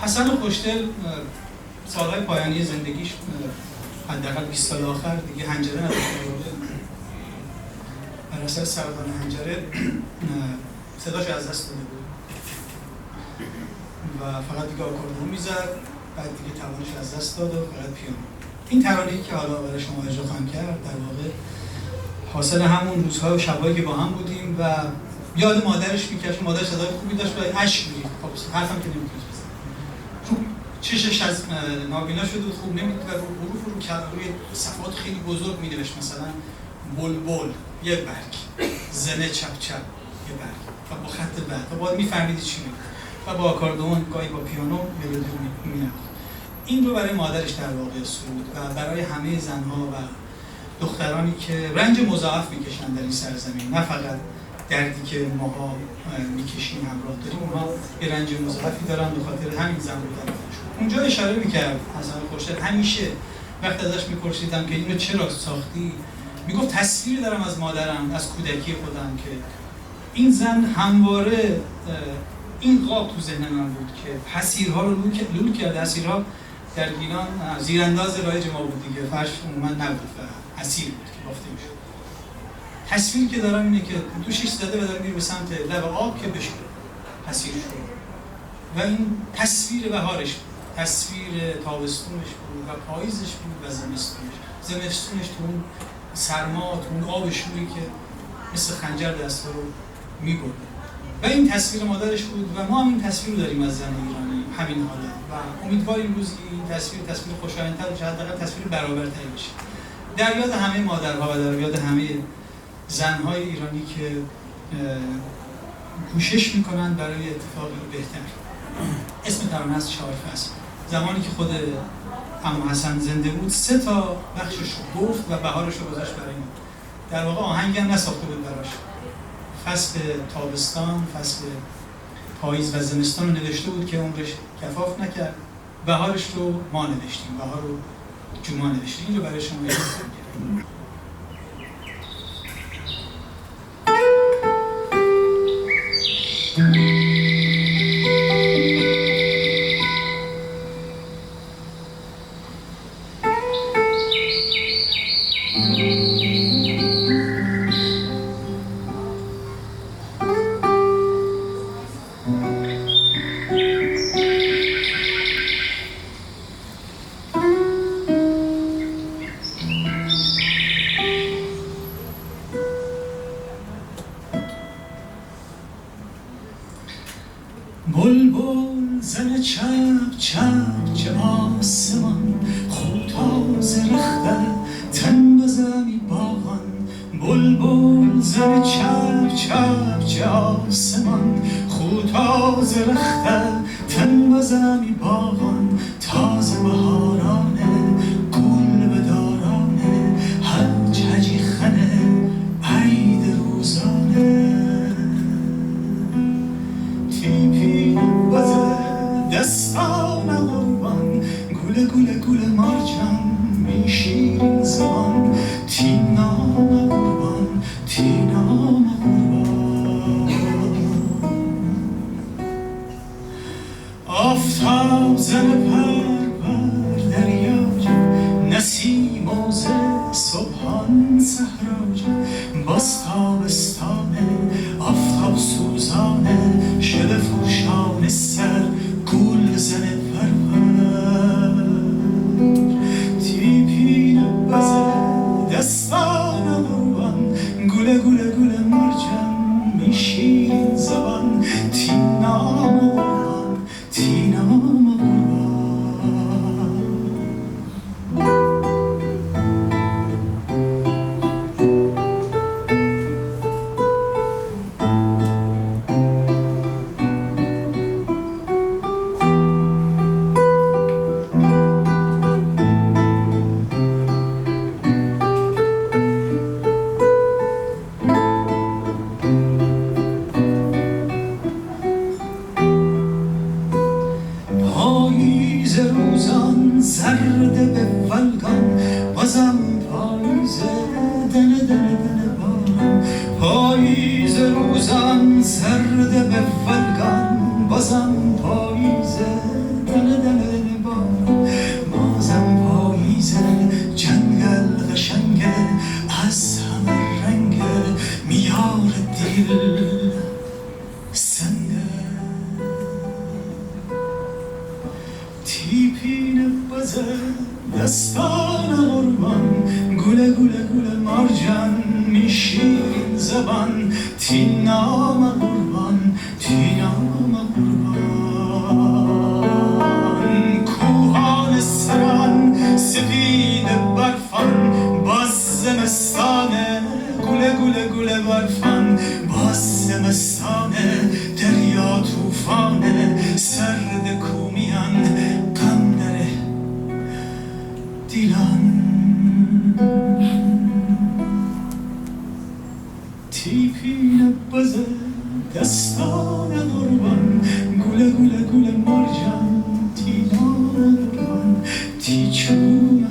حسن خوشدل سالهای پایانی زندگیش حداقل 20 سال آخر دیگه حنجره نداشت. بر اثر سرطان حنجره صداش از دست داده بود و فقط دیگه آکوردئون میزد، بعد دیگه توانش از دست داد و فقط پیانو. این ترانه‌ای که حالا برای شما اجرا خواهم کرد در واقع حاصل همون روزها و شبایی که با هم بودیم و یاد مادرش میکشم. مادر صدای خوبی داشت و اشک میریخت، خب حرفم که نمیتونست بزنه، خوب چشش از نابینا شده بود، خوب نمیدید و حروف رو روی صفحات خیلی بزرگ مینوشت، مثلا بلبل یه برگ، زنه چپ چپ یه برگ و با خط بعد و باید میفهمیدی چی میگه و با آکوردئون گاهی با پیانو ملودی می‌نواخت. این رو برای مادرش در واقع سرود و برای همه زنها و دخترانی که رنج مضاعف میکشن در این سرزمین، نه فقط دردی که ماها میکشیم همراه داریم، اونها یه رنج مضاعفی دارن به خاطر همین زن بودن. اونجا اشاره میکرد حسن خورشید، همیشه وقت ازش میپرسیدم که اینو چرا ساختی، میگفت تصویر دارم از مادرم، از کودکی خودم که این زن همواره این قاب تو ذهن من بود که حسیرها رو لول کرده. حسیرها در گیلان زیرانداز رایج ما بود دیگه، فرش عموما نبود و حسیر بود که بافته میشد. تصویر که دارم اینه که دوشش زده و داره میره به سمت لب آب که بشه حسیر شد و این تصویر بهارش بود، تصویر تابستونش بود و پاییزش بود و زمستونش تو اون سرما، تو اون آب شوری که مثل خنجر دستا رو میبرد و این تصویر مادرش بود و ما هم این تصویر رو داریم از زن ایرانی همین حالا و امیدواریم روزی این تصویر خوشایندتر بشه، حداقل تصویر برابرتری بشه در یاد همه مادرها و در یاد همه زنهای ایرانی که کوشش میکنن برای اتفاقی بهتر. اسم ترانه از 4 فصل. زمانی که خود عمو حسن زنده بود 3 تا بخشش رو گفت و بهارش رو گذاشت برای ما. در واقع آهنگی هم نساخته بود براش. فصل تابستان، فصل پاییز و زمستان رو نوشته بود که عمرش کفاف نکرد. بهارش رو ما نوشتیم، بهار رو جوما نوشتیم. این رو برای شما یاد می‌گیرم. بلبل زن چپ چپ چه آسمان، خوتاز رخته تن بزمی باغان. بلبل زن چپ چپ چه آسمان، خوتاز رخته تن بزمی باغان. تازه بهارانه گل به دارانه، حج حجی خنه عید روزانه. دستان قربان گل گل گل مارجان میشین زبان. تینام قربان تینام قربان. آفتاب زن پر بر دریاج، نسیم موز صبحان صحراج. باز تابستانه آفتاب سوزانه، شده فوشان سر گل زن پرور. تیپین بزه دستان قربان گل گل گل مرجان میشین زبان. تینام قربان تینام قربان. پاییز روزان زرد به فلگان، بازم پاییز دنه دنه دنه باران. پاییز روزان زرد به فلگان، بازم بازم پاییزه دنه دنه بار، بازم پاییزه جنگل قشنگه از همه رنگه میار دل سنگه تیپین بزه دستان قربان گله گله گله مارجان میشین زبان تینام قربان تینام قربان کوهان سران سپید برفان باز زمستانه گله گله گله برفان باز زمستانه دریا توفانه سرد کومیان غم داره دیلان تیپین بزه دستان قربان گله گله گله مارجان تینان قربان تیچون